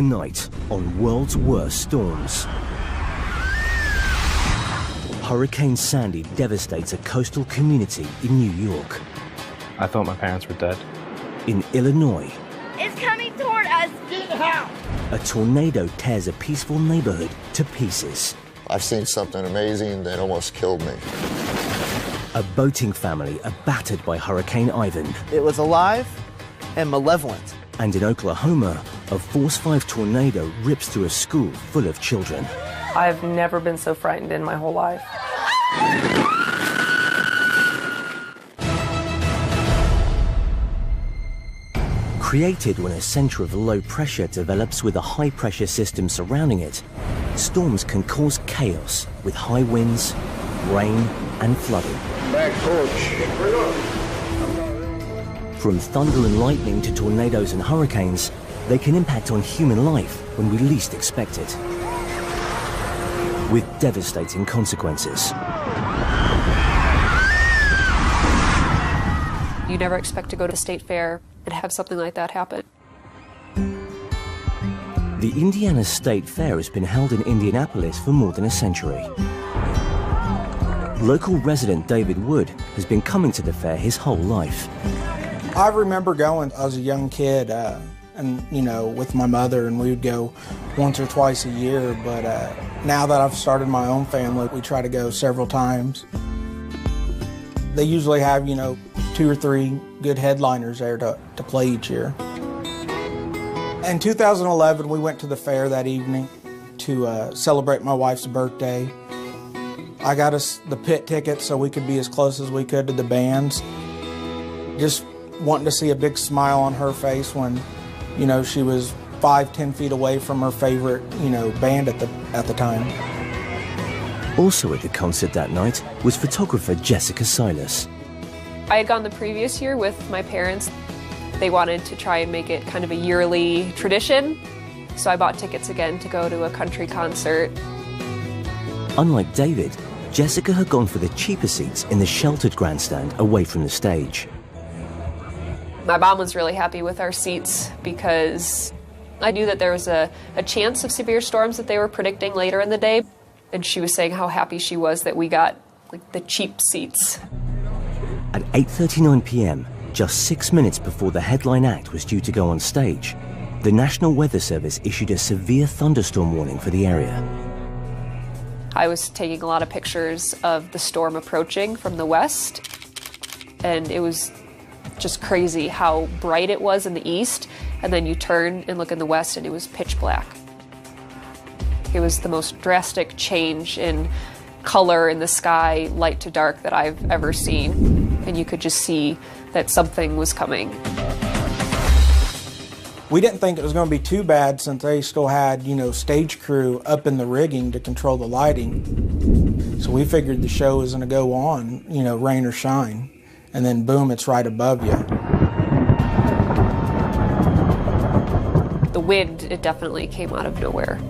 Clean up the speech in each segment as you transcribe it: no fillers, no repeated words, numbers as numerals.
Tonight on World's Worst Storms. Hurricane Sandy devastates a coastal community in New York. I thought my parents were dead. In Illinois, it's coming toward us. Get out! A tornado tears a peaceful neighborhood to pieces. I've seen something amazing that almost killed me. A boating family are battered by Hurricane Ivan. It was alive and malevolent. And in Oklahoma, a Force 5 tornado rips through a school full of children. I've never been so frightened in my whole life. Created when a center of low pressure develops with a high pressure system surrounding it, storms can cause chaos with high winds, rain, and flooding. Back torch. From thunder and lightning to tornadoes and hurricanes, they can impact on human life when we least expect it, with devastating consequences. You never expect to go to the state fair and have something like that happen. The Indiana State Fair has been held in Indianapolis for more than a century. Local resident David Wood has been coming to the fair his whole life. I remember going as a young kid, and with my mother, and we would go once or twice a year. But now that I've started my own family, we try to go several times. They usually have, 2 or 3 good headliners there to play each year. In 2011, we went to the fair that evening to celebrate my wife's birthday. I got us the pit tickets so we could be as close as we could to the bands. Just wanting to see a big smile on her face when, she was 5-10 feet away from her favorite, band at the time. Also at the concert that night was photographer Jessica Silas. I had gone the previous year with my parents. They wanted to try and make it kind of a yearly tradition, so I bought tickets again to go to a country concert. Unlike David, Jessica had gone for the cheaper seats in the sheltered grandstand away from the stage. My mom was really happy with our seats because I knew that there was a chance of severe storms that they were predicting later in the day, and she was saying how happy she was that we got the cheap seats. At 8:39 p.m., just 6 minutes before the headline act was due to go on stage, the National Weather Service issued a severe thunderstorm warning for the area. I was taking a lot of pictures of the storm approaching from the west, and it was just crazy how bright it was in the east, and then you turn and look in the west and it was pitch black. It was the most drastic change in color in the sky, light to dark, that I've ever seen, and you could just see that something was coming. We didn't think it was going to be too bad since they still had, stage crew up in the rigging to control the lighting. So we figured the show was going to go on, rain or shine. And then boom, it's right above you. The wind, it definitely came out of nowhere.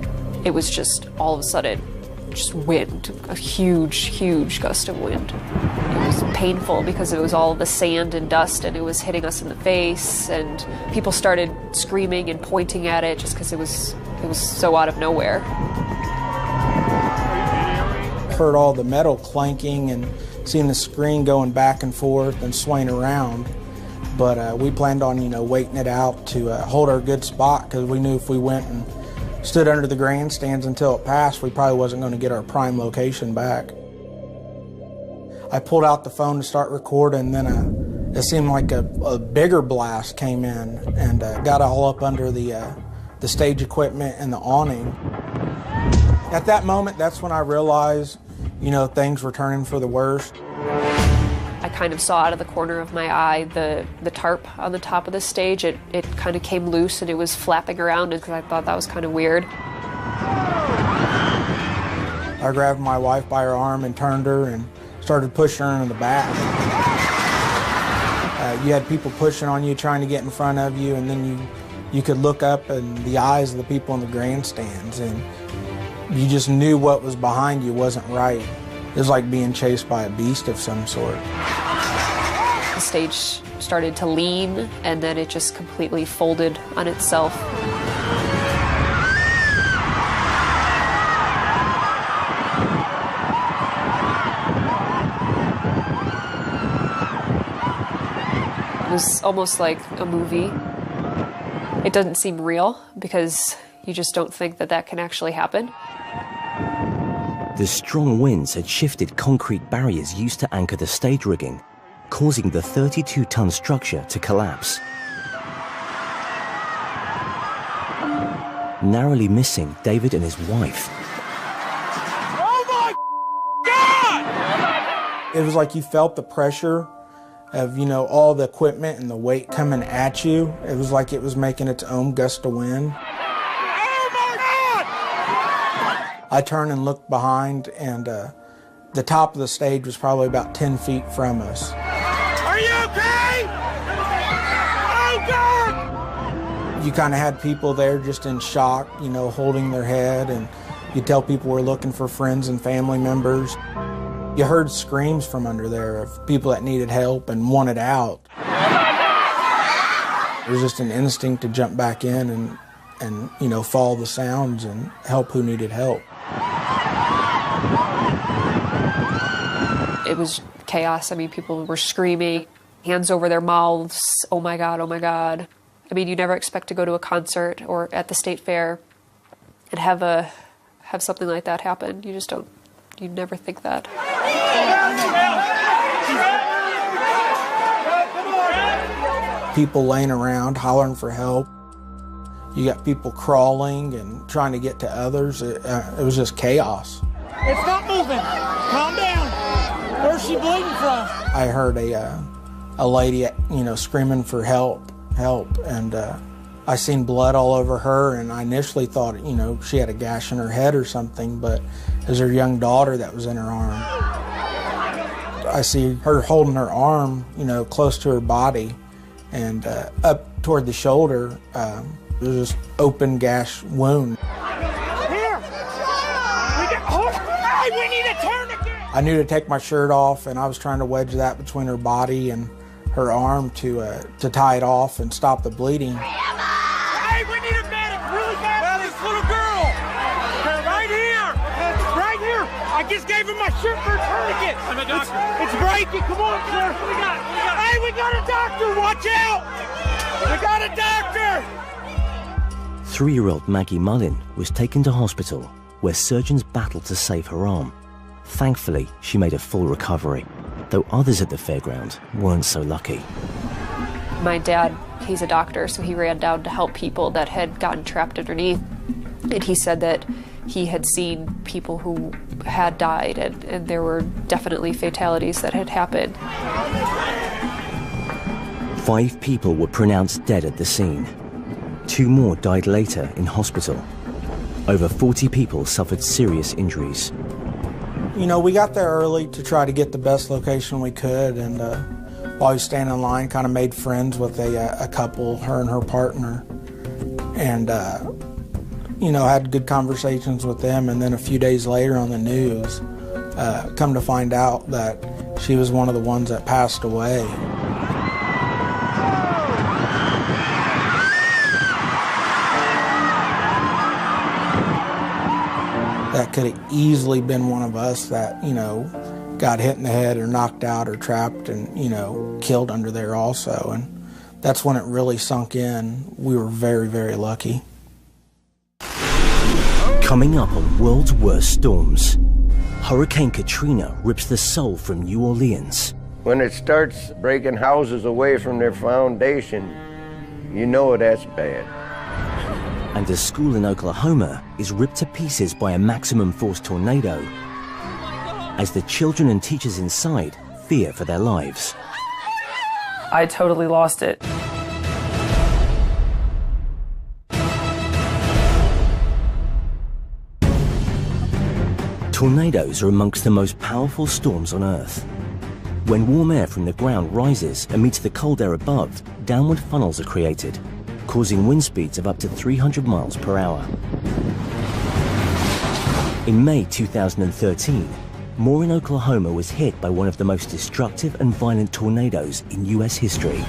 It was just all of a sudden, just wind, a huge, huge gust of wind. It was painful because it was all the sand and dust and it was hitting us in the face, and people started screaming and pointing at it just because it was so out of nowhere. Heard all the metal clanking and seeing the screen going back and forth and swaying around. But we planned on, waiting it out to hold our good spot, because we knew if we went and stood under the grandstands until it passed, we probably wasn't going to get our prime location back. I pulled out the phone to start recording, then it seemed like a bigger blast came in and got all up under the stage equipment and the awning. At that moment, that's when I realized, things were turning for the worst. I kind of saw out of the corner of my eye the tarp on the top of the stage. It kind of came loose and it was flapping around, because I thought that was kind of weird. I grabbed my wife by her arm and turned her and started pushing her in the back. You had people pushing on you, trying to get in front of you, and then you could look up in the eyes of the people in the grandstands, and you just knew what was behind you wasn't right. It was like being chased by a beast of some sort. The stage started to lean, and then it just completely folded on itself. It was almost like a movie. It doesn't seem real because you just don't think that that can actually happen. The strong winds had shifted concrete barriers used to anchor the stage rigging, causing the 32-ton structure to collapse. Narrowly missing David and his wife. Oh my God! It was like you felt the pressure of, you know, all the equipment and the weight coming at you. It was like it was making its own gust of wind. I turned and looked behind, and the top of the stage was probably about 10 feet from us. Are you okay? Oh, God! You kind of had people there just in shock, you know, holding their head, and you tell people were looking for friends and family members. You heard screams from under there of people that needed help and wanted out. It was just an instinct to jump back in and you know, follow the sounds and help who needed help. It was chaos. I mean, people were screaming, hands over their mouths, oh my God, oh my God. I mean, you never expect to go to a concert or at the state fair and have something like that happen. You just don't, you never think that. People laying around, hollering for help. You got people crawling and trying to get to others. It was just chaos. It's not moving. Calm down. Where's she bleeding from? I heard a lady, you know, screaming for help, and I seen blood all over her, and I initially thought, you know, she had a gash in her head or something, but it was her young daughter that was in her arm. I see her holding her arm, you know, close to her body, and up toward the shoulder, there was this open gash wound. Here! Hey, we need a tourniquet! I knew to take my shirt off, and I was trying to wedge that between her body and her arm to tie it off and stop the bleeding. Hey, we need a medic really bad for this little girl! Okay, right here! Right here! I just gave her my shirt for a tourniquet! I'm a doctor. It's breaking! Come on, sir! What we got? Hey, we got a doctor! Watch out! We got a doctor! 3-year-old Maggie Mullin was taken to hospital, where surgeons battled to save her arm. Thankfully, she made a full recovery, though others at the fairground weren't so lucky. My dad, he's a doctor, so he ran down to help people that had gotten trapped underneath. And he said that he had seen people who had died, and there were definitely fatalities that had happened. 5 people were pronounced dead at the scene. 2 more died later in hospital. Over 40 people suffered serious injuries. You know, we got there early to try to get the best location we could, and while we was standing in line, kind of made friends with a couple, her and her partner, and you know, had good conversations with them. And then a few days later on the news, come to find out that she was one of the ones that passed away. That could have easily been one of us that, you know, got hit in the head or knocked out or trapped and, you know, killed under there also. And that's when it really sunk in. We were very, very lucky. Coming up on World's Worst Storms, Hurricane Katrina rips the soul from New Orleans. When it starts breaking houses away from their foundation, you know that's bad. And a school in Oklahoma is ripped to pieces by a maximum force tornado as the children and teachers inside fear for their lives. I totally lost it. Tornadoes are amongst the most powerful storms on Earth. When warm air from the ground rises and meets the cold air above, downward funnels are created, causing wind speeds of up to 300 miles per hour. In May 2013, Moore, Oklahoma was hit by one of the most destructive and violent tornadoes in U.S. history.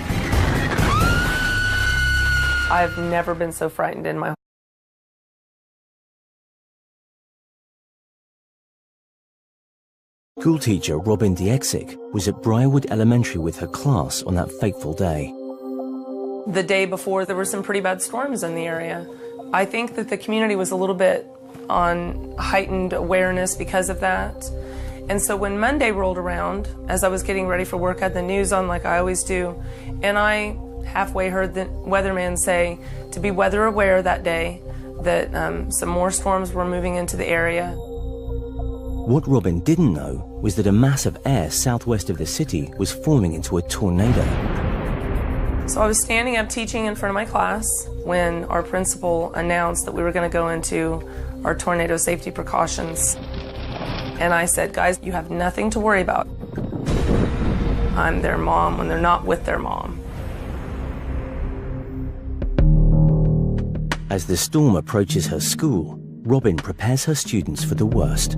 I've never been so frightened in my Schoolteacher Robin Dieksik was at Briarwood Elementary with her class on that fateful day. The day before, there were some pretty bad storms in the area. I think that the community was a little bit on heightened awareness because of that. And so when Monday rolled around, as I was getting ready for work, I had the news on like I always do, and I halfway heard the weatherman say to be weather aware that day, that some more storms were moving into the area. What Robin didn't know was that a mass of air southwest of the city was forming into a tornado. So I was standing up teaching in front of my class when our principal announced that we were going to go into our tornado safety precautions. And I said, guys, you have nothing to worry about. I'm their mom when they're not with their mom. As the storm approaches her school, Robin prepares her students for the worst.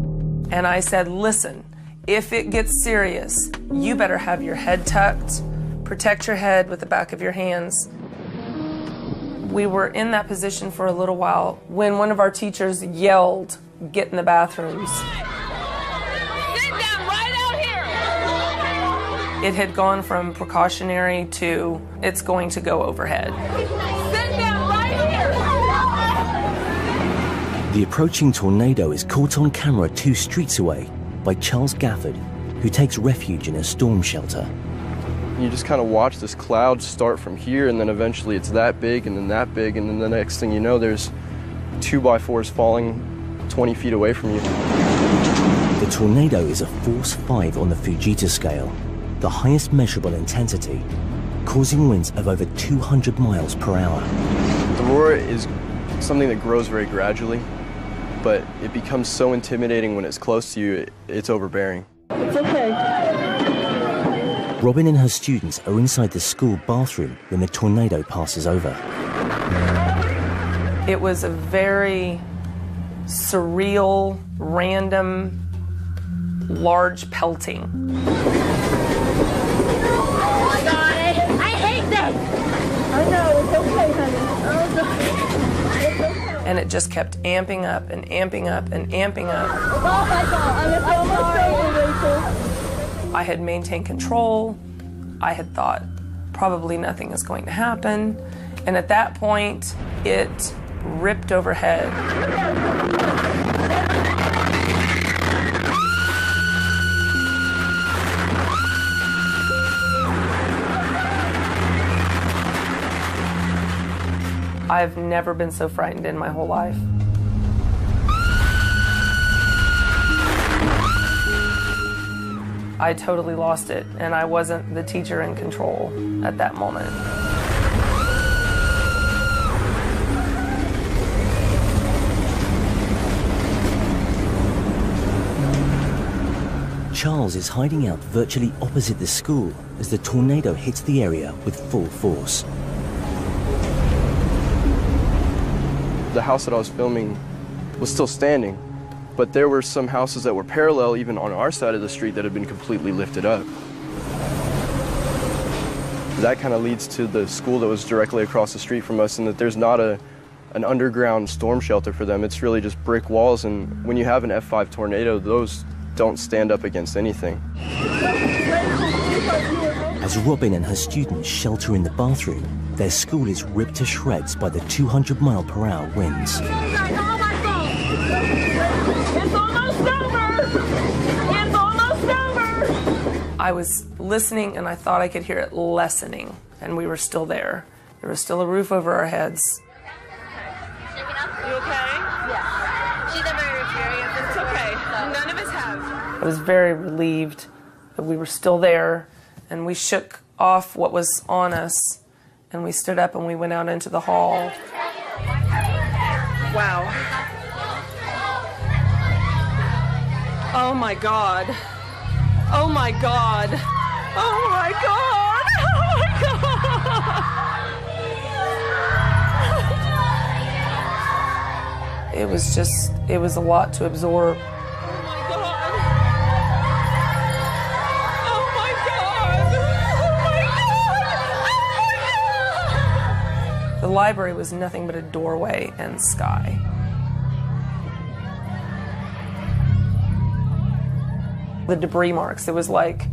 And I said, listen, if it gets serious, you better have your head tucked, protect your head with the back of your hands. We were in that position for a little while when one of our teachers yelled, get in the bathrooms. Sit down right out here. It had gone from precautionary to it's going to go overhead. Sit down right here. The approaching tornado is caught on camera 2 streets away by Charles Gafford, who takes refuge in a storm shelter. You just kind of watch this cloud start from here, and then eventually it's that big, and then that big, and then the next thing you know, there's 2x4s falling 20 feet away from you. The tornado is a force 5 on the Fujita scale, the highest measurable intensity, causing winds of over 200 miles per hour. The roar is something that grows very gradually, but it becomes so intimidating when it's close to you, it's overbearing. It's okay. Robin and her students are inside the school bathroom when the tornado passes over. It was a very surreal, random, large pelting. Oh my God, I hate this. I know, it's okay, honey. Oh, it's okay. And it just kept amping up and amping up and amping up. Oh my God, I'm almost over, Rachel. I had maintained control. I had thought probably nothing is going to happen. And at that point, it ripped overhead. I've never been so frightened in my whole life. I totally lost it, and I wasn't the teacher in control at that moment. Charles is hiding out virtually opposite the school as the tornado hits the area with full force. The house that I was filming was still standing, but there were some houses that were parallel even on our side of the street that had been completely lifted up. That kind of leads to the school that was directly across the street from us, and that there's not an underground storm shelter for them. It's really just brick walls, and when you have an F5 tornado, those don't stand up against anything. As Robin and her students shelter in the bathroom, their school is ripped to shreds by the 200-mile-per-hour winds. It's almost over. It's almost over. I was listening, and I thought I could hear it lessening, and we were still there. There was still a roof over our heads. You okay? Yeah. She's a very experienced. It's okay. None of us have. I was very relieved that we were still there, and we shook off what was on us, and we stood up and we went out into the hall. Wow. Oh my God. Oh my God. Oh my God. Oh my God. It was a lot to absorb. The library was nothing but a doorway and sky. The debris marks, it was like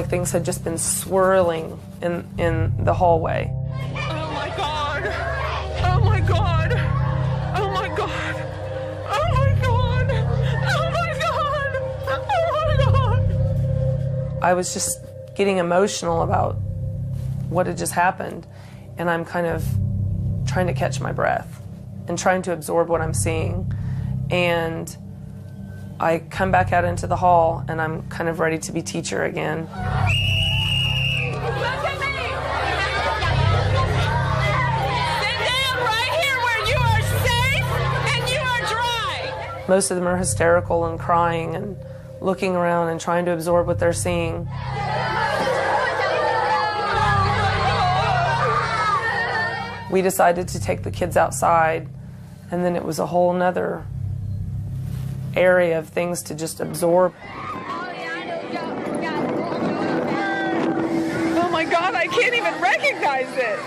things had just been swirling in the hallway. Oh my God! Oh my God! Oh my God! Oh my God! Oh my God! Oh my God! I was just getting emotional about what had just happened, and I'm kind of trying to catch my breath and trying to absorb what I'm seeing. And I come back out into the hall, and I'm kind of ready to be teacher again. Look at me! Sit down right here where you are safe and you are dry! Most of them are hysterical and crying and looking around and trying to absorb what they're seeing. We decided to take the kids outside, and then it was a whole nother area of things to just absorb. Oh my God, I can't even recognize it!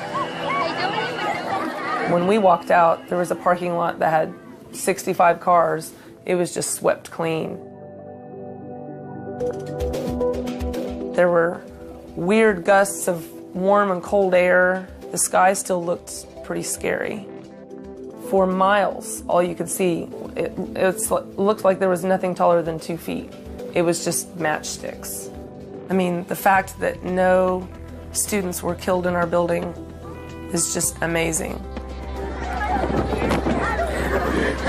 When we walked out, there was a parking lot that had 65 cars. It was just swept clean. There were weird gusts of warm and cold air. The sky still looked pretty scary. For miles, all you could see, it looked like there was nothing taller than 2 feet. It was just matchsticks. I mean, the fact that no students were killed in our building is just amazing.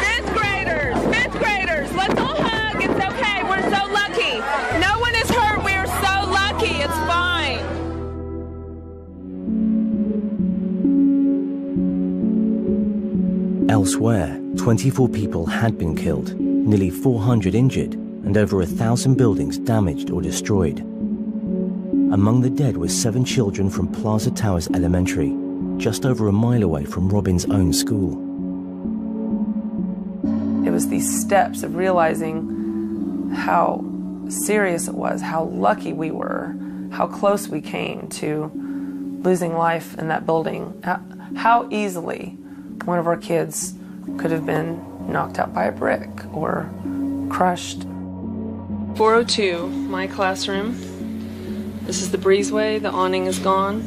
Fifth graders, let's all hug. It's okay. We're so lucky. No one is hurt. We are so lucky. It's fine. Elsewhere, 24 people had been killed, nearly 400 injured, and over 1,000 buildings damaged or destroyed. Among the dead were 7 children from Plaza Towers Elementary, just over a mile away from Robin's own school. It was these steps of realizing how serious it was, how lucky we were, how close we came to losing life in that building, how easily one of our kids could have been knocked out by a brick or crushed. 402, my classroom. This is the breezeway, the awning is gone.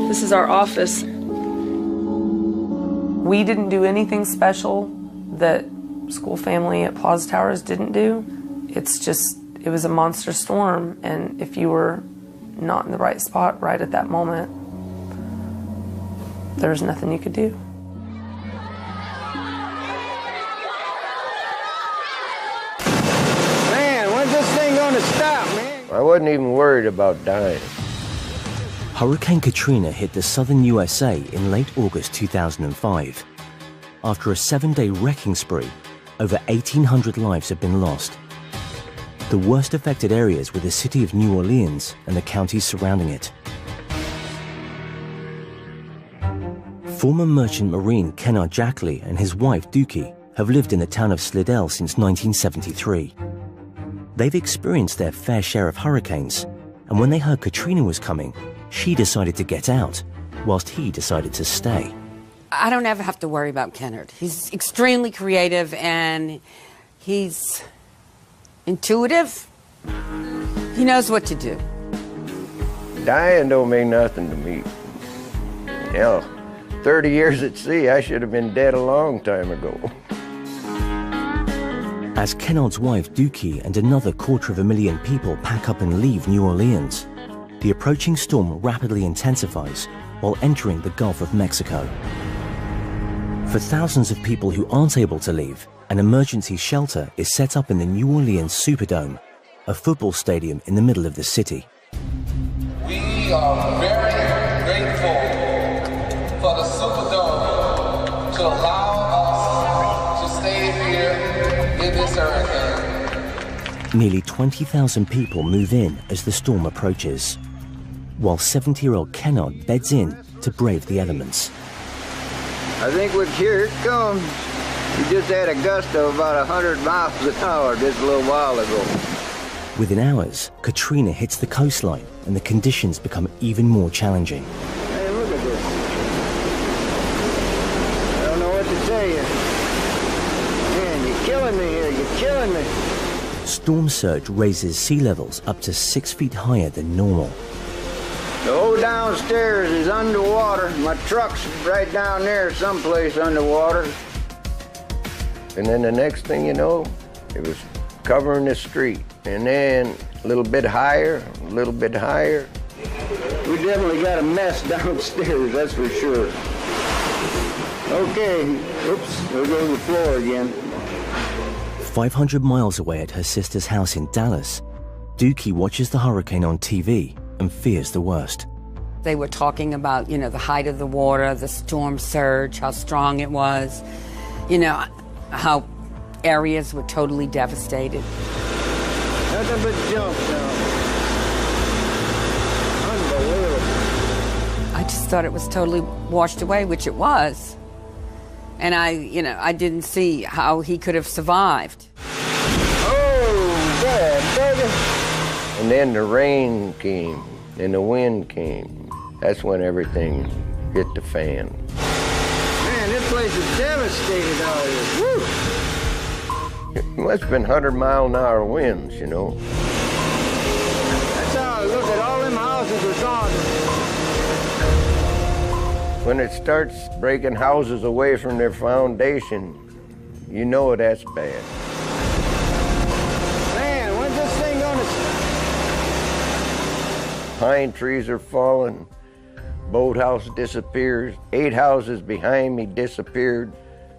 This is our office. We didn't do anything special that school family at Plaza Towers didn't do. It's just, it was a monster storm, and if you were not in the right spot right at that moment, there was nothing you could do. Man, when's this thing gonna stop, man? I wasn't even worried about dying. Hurricane Katrina hit the southern USA in late August 2005. After a 7-day wrecking spree, over 1,800 lives have been lost. The worst affected areas were the city of New Orleans and the counties surrounding it. Former merchant marine Kennard Jackley and his wife Dookie have lived in the town of Slidell since 1973. They've experienced their fair share of hurricanes, and when they heard Katrina was coming, she decided to get out, whilst he decided to stay. I don't ever have to worry about Kennard. He's extremely creative and he's intuitive. He knows what to do. Dying don't mean nothing to me. Hell, 30 years at sea, I should have been dead a long time ago. As Kennard's wife Dookie and another 250,000 people pack up and leave New Orleans, the approaching storm rapidly intensifies while entering the Gulf of Mexico. For thousands of people who aren't able to leave, an emergency shelter is set up in the New Orleans Superdome, a football stadium in the middle of the city. We are very grateful for the Superdome to allow us to stay here in this hurricane. Nearly 20,000 people move in as the storm approaches, while 70-year-old Kennard beds in to brave the elements. I think here it comes. We just had a gust of about 100 miles an hour just a little while ago. Within hours, Katrina hits the coastline and the conditions become even more challenging. Hey, look at this. I don't know what to tell you. Man, you're killing me here. You're killing me. Storm surge raises sea levels up to 6 feet higher than normal. The whole downstairs is underwater. My truck's right down there someplace underwater. And then the next thing you know, it was covering the street. And then a little bit higher, a little bit higher. We definitely got a mess downstairs, that's for sure. Okay, oops, there goes the floor again. 500 miles away at her sister's house in Dallas, Dookie watches the hurricane on TV and fears the worst. They were talking about, the height of the water, the storm surge, how strong it was, how areas were totally devastated. Nothing but junk now. Unbelievable. I just thought it was totally washed away, which it was. And I didn't see how he could have survived. Oh, bad, baby. And then the rain came and the wind came. That's when everything hit the fan. Man, this place is devastated out here. Woo! It must have been 100-mile-an-hour winds, That's how I look at all them houses are gone. When it starts breaking houses away from their foundation, you know that's bad. Man, when's this thing gonna... Pine trees are falling, boathouse disappears, 8 houses behind me disappeared.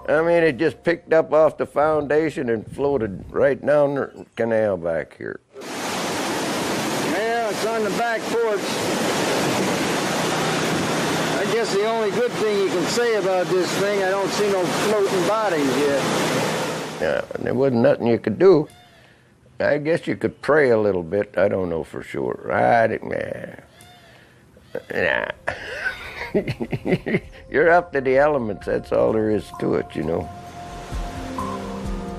I mean, it just picked up off the foundation and floated right down the canal back here. Yeah, it's on the back porch. I guess the only good thing you can say about this thing, I don't see no floating bodies yet. Yeah, there wasn't nothing you could do. I guess you could pray a little bit. I don't know for sure. Nah. You're up to the elements. That's all there is to it,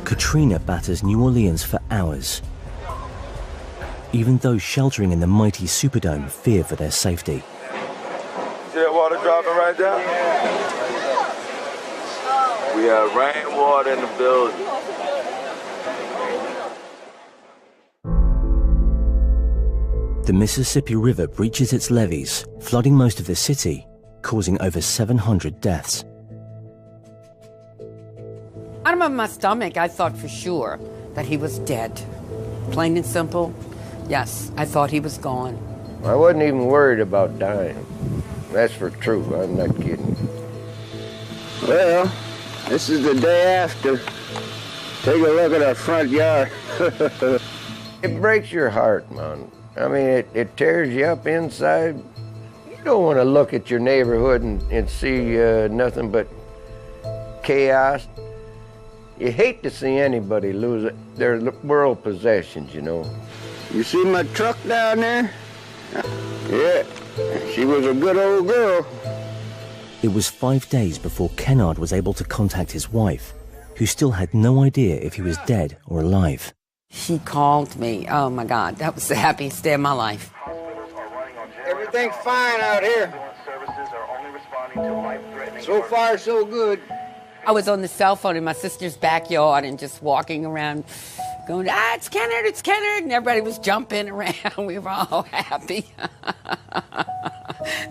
Katrina batters New Orleans for hours. Even those sheltering in the mighty Superdome fear for their safety. See that water dropping right there? We have rainwater in the building. The Mississippi River breaches its levees, flooding most of the city, causing over 700 deaths. Out of my stomach, I thought for sure that he was dead. Plain and simple, yes, I thought he was gone. I wasn't even worried about dying. That's for true, I'm not kidding. Well, this is the day after. Take a look at our front yard. It breaks your heart, man. I mean, it tears you up inside. You don't want to look at your neighborhood and see nothing but chaos. You hate to see anybody lose their world possessions, You see my truck down there? Yeah, she was a good old girl. It was 5 days before Kennard was able to contact his wife, who still had no idea if he was dead or alive. He called me. Oh my God, that was the happiest day of my life. Everything's fine out here. So far, so good. I was on the cell phone in my sister's backyard and just walking around going, it's Kennard, and everybody was jumping around. We were all happy.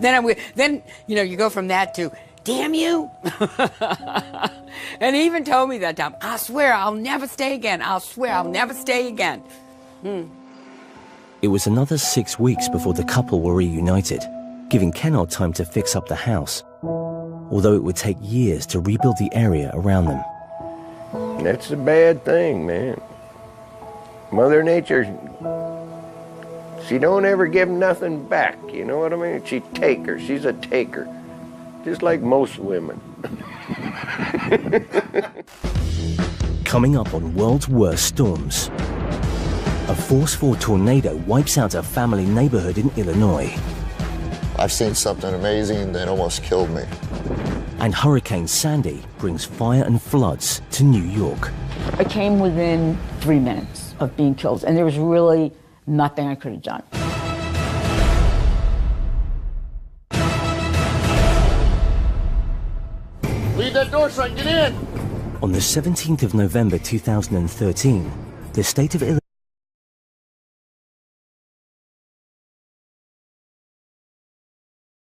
Then you go from that to, damn you. And he even told me that time, I swear I'll never stay again. I swear I'll never stay again. It was another 6 weeks before the couple were reunited, giving Kennard time to fix up the house, although it would take years to rebuild the area around them. That's a bad thing, man. Mother Nature, she don't ever give nothing back, you know what I mean? She's a taker, just like most women. Coming up on World's Worst Storms. A Force 4 tornado wipes out a family neighborhood in Illinois. I've seen something amazing that almost killed me. And Hurricane Sandy brings fire and floods to New York. I came within 3 minutes of being killed, and there was really nothing I could have done. Leave that door so I can get in. On the 17th of November 2013, the state of Illinois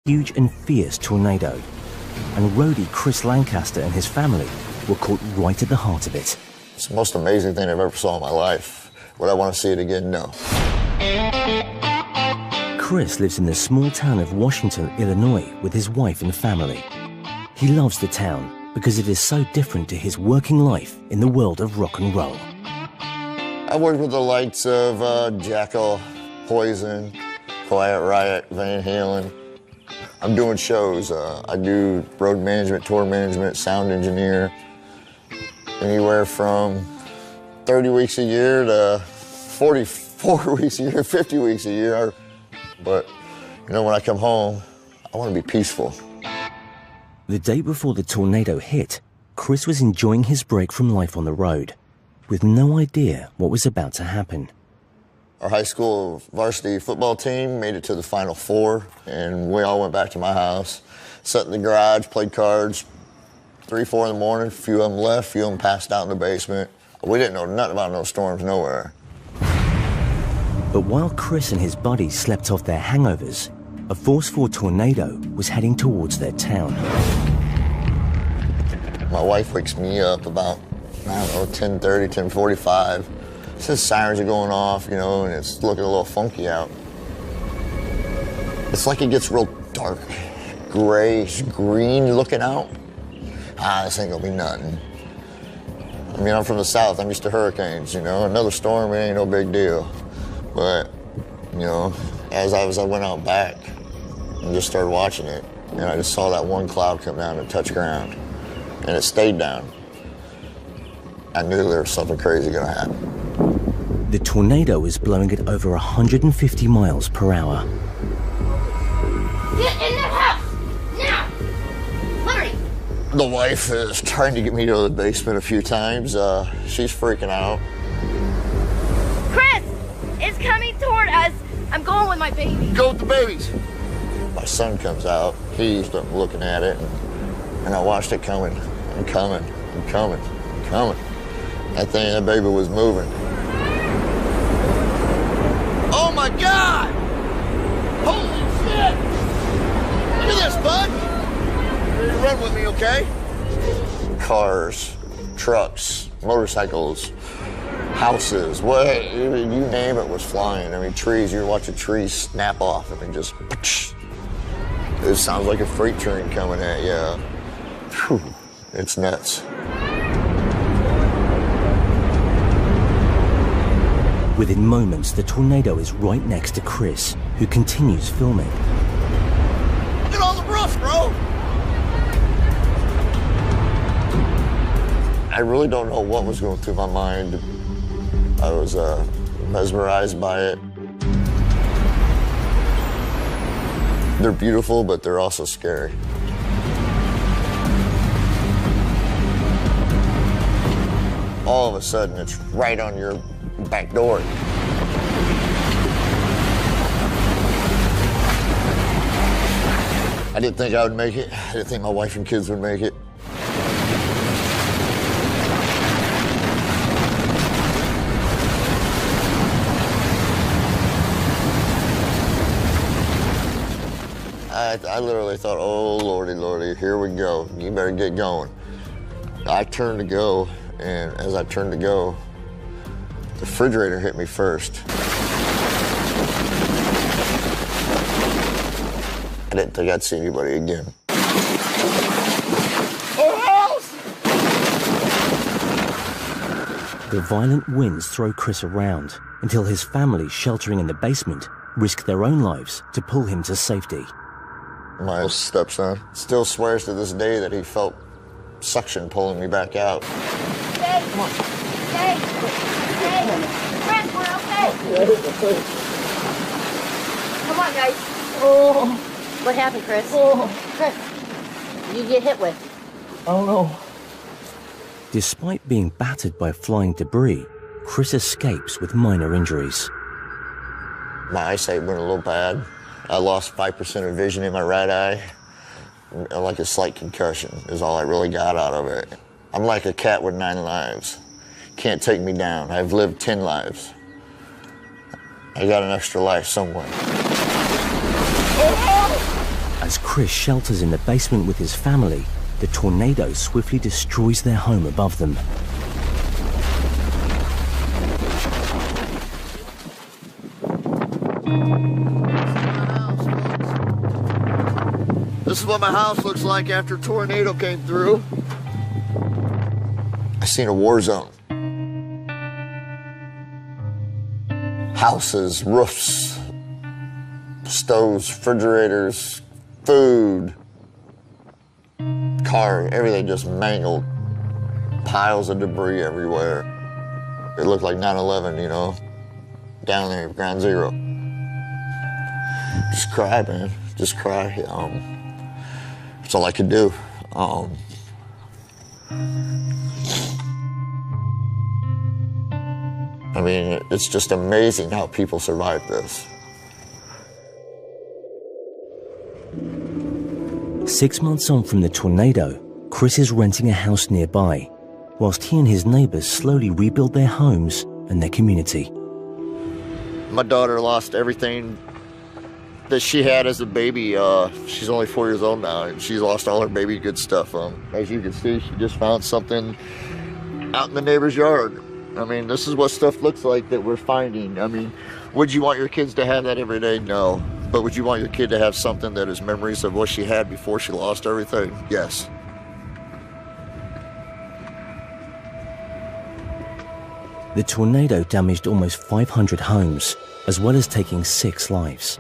huge and fierce tornado, and roadie Chris Lancaster and his family were caught right at the heart of it. It's the most amazing thing I've ever saw in my life. Would I want to see it again? No. Chris lives in the small town of Washington, Illinois with his wife and family. He loves the town because it is so different to his working life in the world of rock and roll. I worked with the likes of Jekyll, Poison, Quiet Riot, Van Halen. I'm doing shows. I do road management, tour management, sound engineer. Anywhere from 30 weeks a year to 44 weeks a year, 50 weeks a year. But, you know, when I come home, I want to be peaceful. The day before the tornado hit, Chris was enjoying his break from life on the road, with no idea what was about to happen. Our high school varsity football team made it to the Final Four, and we all went back to my house, sat in the garage, played cards, 3, 4 in the morning, a few of them left, a few of them passed out in the basement. We didn't know nothing about no storms nowhere. But while Chris and his buddies slept off their hangovers, a Force 4 tornado was heading towards their town. My wife wakes me up about, I don't know, 10:30, 10:45. Says sirens are going off, you know, and it's looking a little funky out. It's like it gets real dark, grayish, green looking out. This ain't gonna be nothing. I mean, I'm from the South, I'm used to hurricanes, you know. Another storm, it ain't no big deal. But, you know, as I went out back and just started watching it, and I just saw that one cloud come down and touch ground, and it stayed down. I knew there was something crazy gonna happen. The tornado was blowing at over 150 miles per hour. Get in the house! Now! Hurry! The wife is trying to get me to the basement a few times. She's freaking out. Chris! It's coming toward us! I'm going with my baby. Go with the babies! My son comes out. He's looking at it, and I watched it coming and coming and coming and coming. That baby was moving. Oh my God! Holy shit! Look at this, bud! Run with me, okay? Cars, trucks, motorcycles, houses, you name it was flying. I mean, trees, you watch a tree snap off. I mean, just, it sounds like a freight train coming at you. Whew, it's nuts. Within moments, the tornado is right next to Chris, who continues filming. Look at all the roof, bro! I really don't know what was going through my mind. I was mesmerized by it. They're beautiful, but they're also scary. All of a sudden, it's right on your back door. I didn't think I would make it. I didn't think my wife and kids would make it. I literally thought, oh, lordy, lordy, here we go. You better get going. I turned to go, and as I turned to go, the refrigerator hit me first. I didn't think I'd see anybody again. The violent winds throw Chris around until his family, sheltering in the basement, risk their own lives to pull him to safety. My stepson still swears to this day that he felt suction pulling me back out. Stay! Come on. Stay! Stay! Chris, we're okay! Come on, guys. Oh. What happened, Chris? Oh. Chris, you get hit with? I don't know. Despite being battered by flying debris, Chris escapes with minor injuries. My eyesight went a little bad. I lost 5% of vision in my right eye. Like a slight concussion is all I really got out of it. I'm like a cat with 9 lives. Can't take me down. I've lived 10 lives. I got an extra life somewhere. I As Chris shelters in the basement with his family, the tornado swiftly destroys their home above them. This is what my house looks like after a tornado came through. I seen a war zone. Houses, roofs, stoves, refrigerators, food, car, everything just mangled. Piles of debris everywhere. It looked like 9/11, you know, down there, ground zero. Just cry, man, just cry. That's all I could do. I mean, it's just amazing how people survive this. 6 months on from the tornado, Chris is renting a house nearby, whilst he and his neighbours slowly rebuild their homes and their community. My daughter lost everything that she had as a baby. She's only 4 years old now, and she's lost all her baby good stuff. As you can see, she just found something out in the neighbor's yard. I mean, this is what stuff looks like that we're finding. I mean, would you want your kids to have that every day? No. But would you want your kid to have something that is memories of what she had before she lost everything? Yes. The tornado damaged almost 500 homes, as well as taking 6 lives.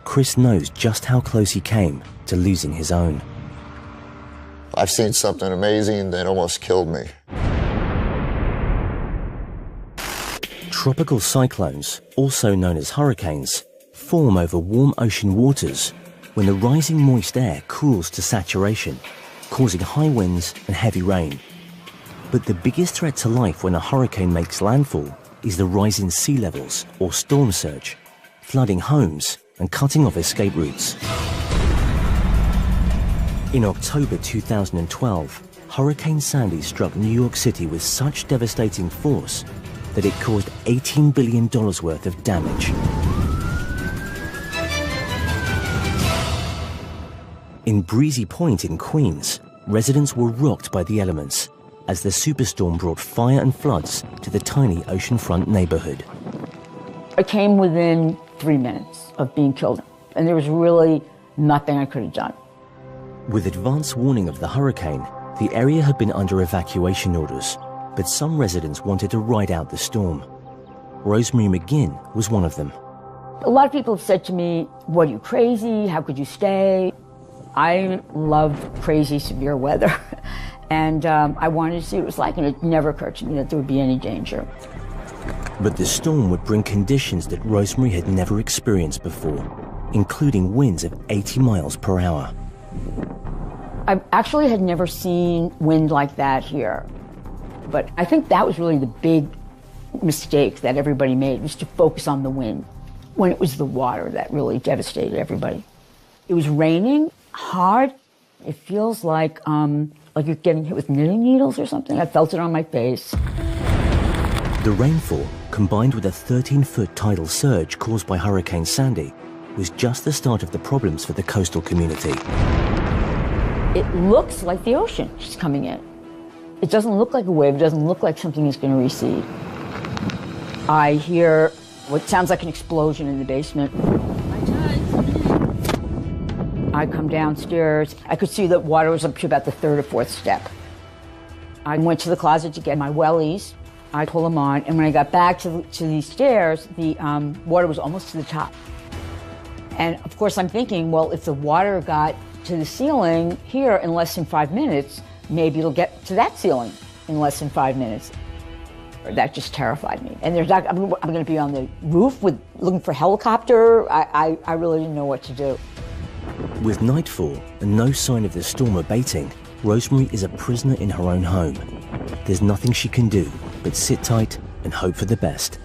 Chris knows just how close he came to losing his own. I've seen something amazing that almost killed me. Tropical cyclones, also known as hurricanes, form over warm ocean waters when the rising moist air cools to saturation, causing high winds and heavy rain. But the biggest threat to life when a hurricane makes landfall is the rise in sea levels or storm surge, flooding homes and cutting off escape routes. In October 2012, Hurricane Sandy struck New York City with such devastating force that it caused $18 billion worth of damage. In Breezy Point in Queens, residents were rocked by the elements as the superstorm brought fire and floods to the tiny oceanfront neighborhood. I came within 3 minutes of being killed, and there was really nothing I could have done. With advance warning of the hurricane, the area had been under evacuation orders, but some residents wanted to ride out the storm. Rosemary McGinn was one of them. A lot of people have said to me, "What, are you crazy? How could you stay?" I love crazy, severe weather, and I wanted to see what it was like, and it never occurred to me that there would be any danger. But the storm would bring conditions that Rosemary had never experienced before, including winds of 80 miles per hour. I actually had never seen wind like that here, but I think that was really the big mistake that everybody made, was to focus on the wind, when it was the water that really devastated everybody. It was raining hard. It feels like you're getting hit with knitting needles or something. I felt it on my face. The rainfall, combined with a 13-foot tidal surge caused by Hurricane Sandy, was just the start of the problems for the coastal community. It looks like the ocean is coming in. It doesn't look like a wave. It doesn't look like something is going to recede. I hear what sounds like an explosion in the basement. I come downstairs. I could see that water was up to about the 3rd or 4th step. I went to the closet to get my wellies. I pull them on, and when I got back to the stairs, the water was almost to the top. And of course I'm thinking, well, if the water got to the ceiling here in less than 5 minutes, maybe it'll get to that ceiling in less than 5 minutes. That just terrified me. And I'm going to be on the roof looking for a helicopter. I really didn't know what to do. With nightfall and no sign of the storm abating, Rosemary is a prisoner in her own home. There's nothing she can do but sit tight and hope for the best.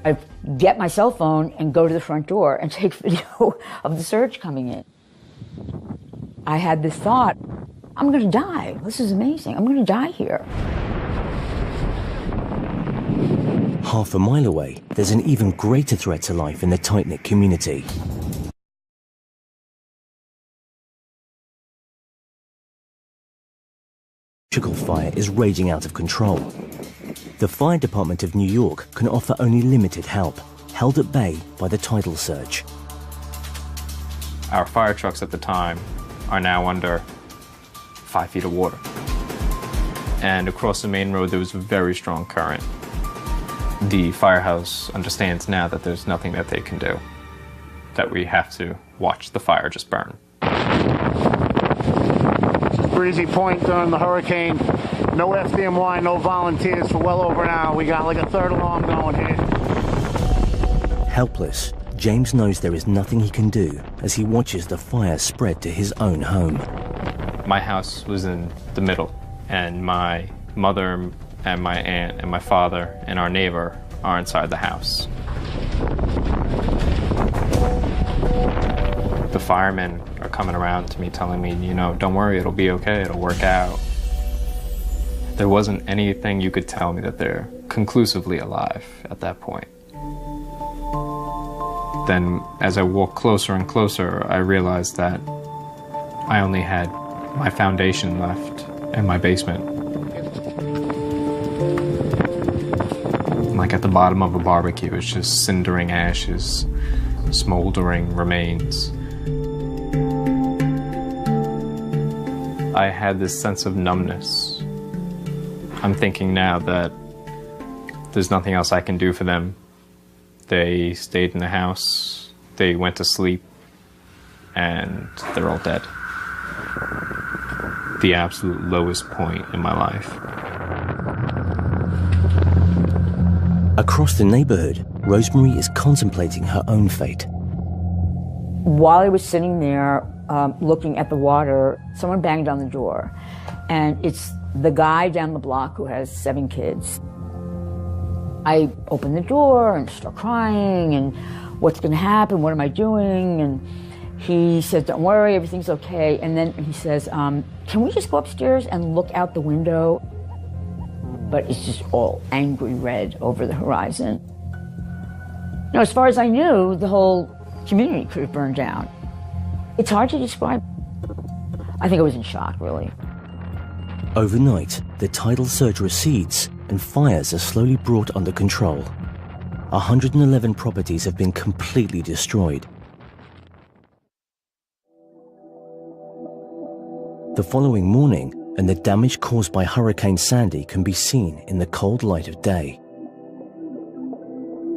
I get my cell phone and go to the front door and take video of the surge coming in. I had this thought, I'm going to die. This is amazing. I'm going to die here. Half a mile away, there's an even greater threat to life in the tight-knit community. fire is raging out of control. The Fire Department of New York can offer only limited help, held at bay by the tidal surge. Our fire trucks at the time are now under 5 feet of water. And across the main road, there was a very strong current. The firehouse understands now that there's nothing that they can do, that we have to watch the fire just burn. Breezy Point during the hurricane. No FDMY, no volunteers for well over an hour. We got like a third alarm going here. Helpless, James knows there is nothing he can do as he watches the fire spread to his own home. My house was in the middle, and my mother and my aunt and my father and our neighbor are inside the house. The firemen are coming around to me telling me, you know, don't worry, it'll be okay, it'll work out. There wasn't anything you could tell me that they're conclusively alive at that point. Then as I walked closer and closer, I realized that I only had my foundation left in my basement. Like at the bottom of a barbecue, it's just cindering ashes, smoldering remains. I had this sense of numbness. I'm thinking now that there's nothing else I can do for them. They stayed in the house, they went to sleep, and they're all dead. The absolute lowest point in my life. Across the neighborhood, Rosemary is contemplating her own fate. While I was sitting there looking at the water, someone banged on the door. And it's the guy down the block who has 7 kids. I open the door and start crying, and what's going to happen? What am I doing? And he says, don't worry, everything's okay. And then he says, can we just go upstairs and look out the window? But it's just all angry red over the horizon. You know, as far as I knew, the whole community could have burned down. It's hard to describe. I think I was in shock, really. Overnight, the tidal surge recedes and fires are slowly brought under control. 111 properties have been completely destroyed. The following morning, and the damage caused by Hurricane Sandy can be seen in the cold light of day.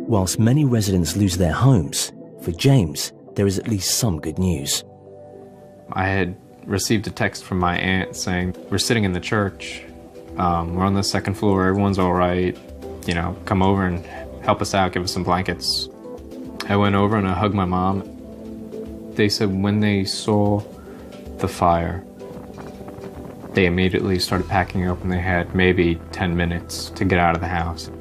Whilst many residents lose their homes, for James, there is at least some good news. I had received a text from my aunt saying, we're sitting in the church, we're on the 2nd floor, everyone's all right, you know, come over and help us out, give us some blankets. I went over and I hugged my mom. They said when they saw the fire, they immediately started packing up and they had maybe 10 minutes to get out of the house.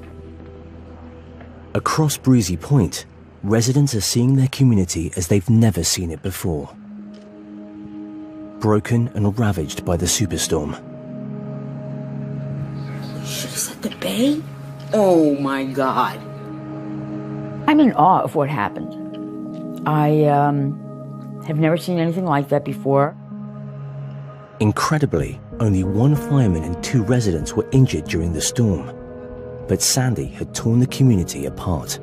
Across Breezy Point, residents are seeing their community as they've never seen it before. Broken and ravaged by the superstorm. Should have said the bay? Oh my God. I'm in awe of what happened. I have never seen anything like that before. Incredibly, only 1 fireman and 2 residents were injured during the storm. But Sandy had torn the community apart.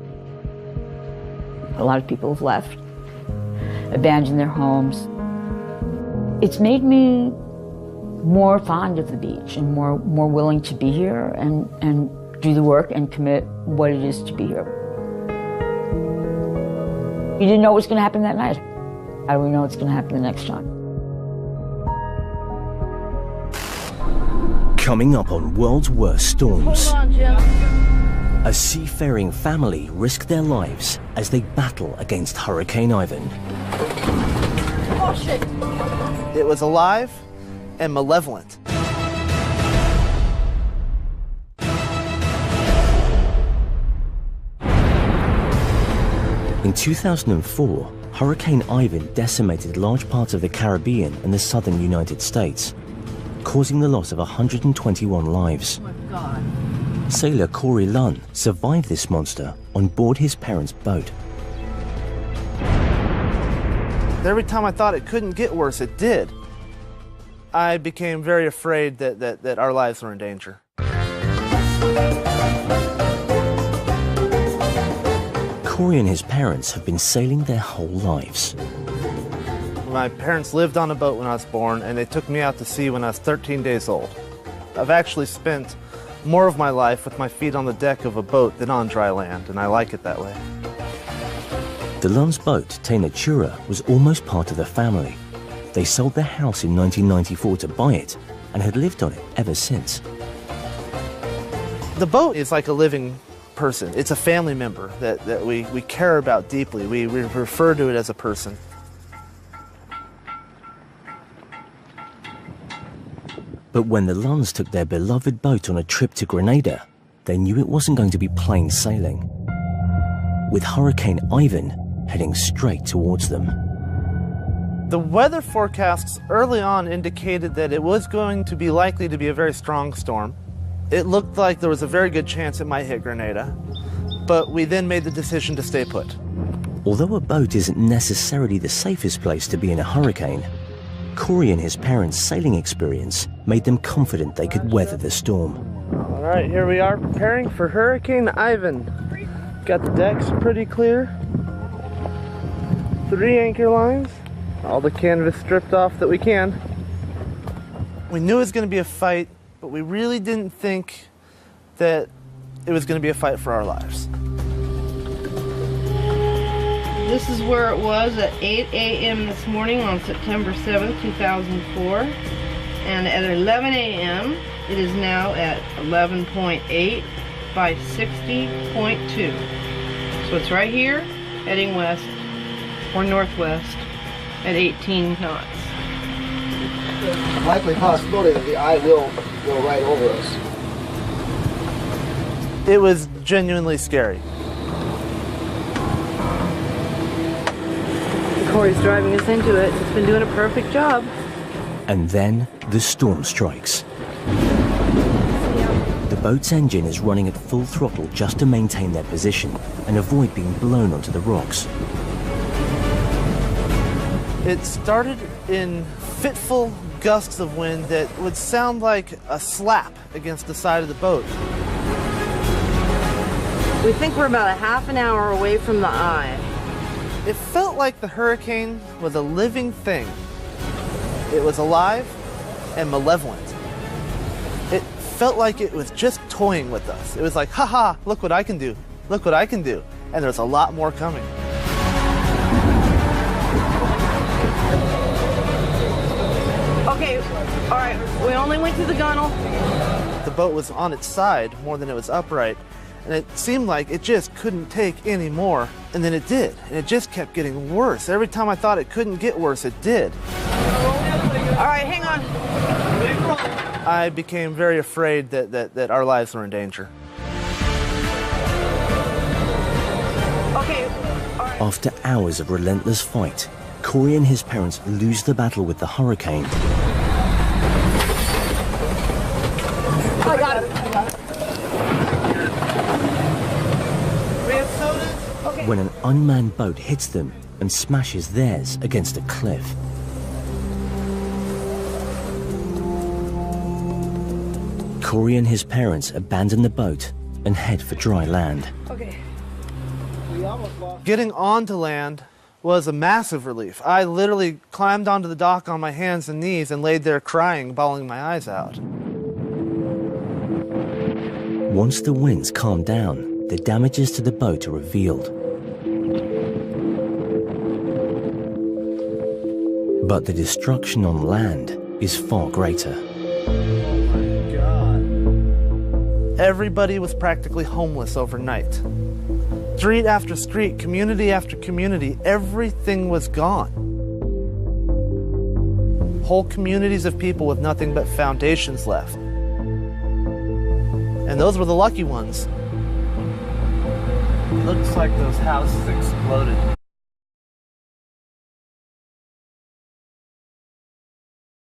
A lot of people have left, abandoned their homes. It's made me more fond of the beach and more willing to be here and do the work and commit what it is to be here. You didn't know what was going to happen that night. How do we know what's going to happen the next time? Coming up on World's Worst Storms. Hold on, Jim. A seafaring family risk their lives as they battle against Hurricane Ivan. Oh, shit. It was alive and malevolent. In 2004, Hurricane Ivan decimated large parts of the Caribbean and the southern United States, causing the loss of 121 lives. Oh my God. Sailor Corey Lunn survived this monster on board his parents' boat. Every time I thought it couldn't get worse, it did. I became very afraid that our lives were in danger. Corey and his parents have been sailing their whole lives. My parents lived on a boat when I was born, and they took me out to sea when I was 13 days old. I've actually spent more of my life with my feet on the deck of a boat than on dry land, and I like it that way. The Lunn's boat, Te Natura, was almost part of the family. They sold their house in 1994 to buy it and had lived on it ever since. The boat is like a living person. It's a family member that we care about deeply. We refer to it as a person. But when the Lunns took their beloved boat on a trip to Grenada, they knew it wasn't going to be plain sailing, with Hurricane Ivan heading straight towards them. The weather forecasts early on indicated that it was going to be likely to be a very strong storm. It looked like there was a very good chance it might hit Grenada, but we then made the decision to stay put. Although a boat isn't necessarily the safest place to be in a hurricane, Corey and his parents' sailing experience made them confident they could weather the storm. All right, here we are preparing for Hurricane Ivan. Got the decks pretty clear. 3 anchor lines. All the canvas stripped off that we can. We knew it was going to be a fight, but we really didn't think that it was going to be a fight for our lives. This is where it was at 8 a.m. this morning on September 7th, 2004. And at 11 a.m., it is now at 11.8 by 60.2. So it's right here, heading west or northwest at 18 knots. Likely possibility that the eye will go right over us. It was genuinely scary. Corey's driving us into it. It's been doing a perfect job. And then the storm strikes. The boat's engine is running at full throttle just to maintain their position and avoid being blown onto the rocks. It started in fitful gusts of wind that would sound like a slap against the side of the boat. We think we're about a half an hour away from the eye. It felt like the hurricane was a living thing. It was alive and malevolent. It felt like it was just toying with us. It was like, haha, look what I can do. Look what I can do. And there's a lot more coming. Okay, all right, we only went to the gunnel. The boat was on its side more than it was upright, and it seemed like it just couldn't take any more, and then it did, and it just kept getting worse. Every time I thought it couldn't get worse, it did. All right, hang on. I became very afraid that our lives were in danger. Okay, all right. After hours of relentless fight, Corey and his parents lose the battle with the hurricane. I got it. When an unmanned boat hits them and smashes theirs against a cliff. Corey and his parents abandon the boat and head for dry land. Okay. Getting onto land was a massive relief. I literally climbed onto the dock on my hands and knees and laid there crying, bawling my eyes out. Once the winds calm down, the damages to the boat are revealed. But the destruction on land is far greater. Everybody was practically homeless overnight. Street after street, community after community, everything was gone. Whole communities of people with nothing but foundations left. And those were the lucky ones. Looks like those houses exploded.